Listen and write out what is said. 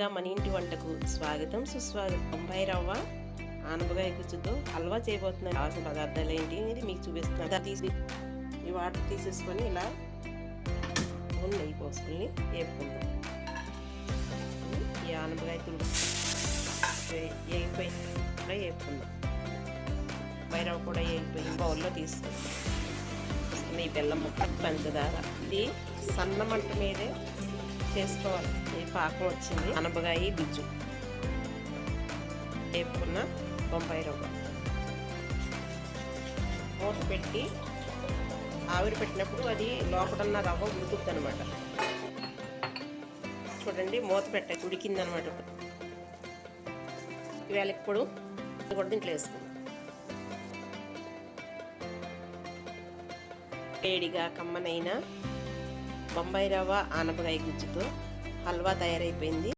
ముందుగా మన ఇంటి వంటకు స్వాగతం సుస్వాగతం. బొంబాయి రవ్వ ఆనపకాయ గుజ్జుతో హల్వా చేయబోతున్నాను. కావాల్సిన పదార్థాలు ఏంటి అనేది మీకు చూపిస్తున్నాను. తీసి ఈ వాటర్ తీసేసుకొని ఇలా నెయ్యి పోసుకొని వేపుకుందాం. ఈ ఆనపకాయ తుడు వేగిపోయి కూడా వేపుకుందాం. బొంబాయి రవ్వ కూడా వేగిపోయి బౌల్లో తీసుకుందాం. ఈ బెల్లం ముక్క పంచదార ఇది సన్న మంట మీదే చేసుకోవాలి. ఈ పాకం వచ్చింది. ఆనపకాయ గుజ్జు వేపుకున్న బొంబాయి రవ్వ మూత పెట్టి ఆవిరి పెట్టినప్పుడు అది లోపల రవ్వ ఉడుకుతుంది అనమాట. చూడండి మూత పెట్ట ఉడికింది అనమాట. ఈవేళ ఇప్పుడు కూడా దీంట్లో వేసుకుందాం. వేడిగా కమ్మనైన బొంబాయి రవ్వ ఆనపకాయ గుజ్జుతో హల్వా తయారైపోయింది.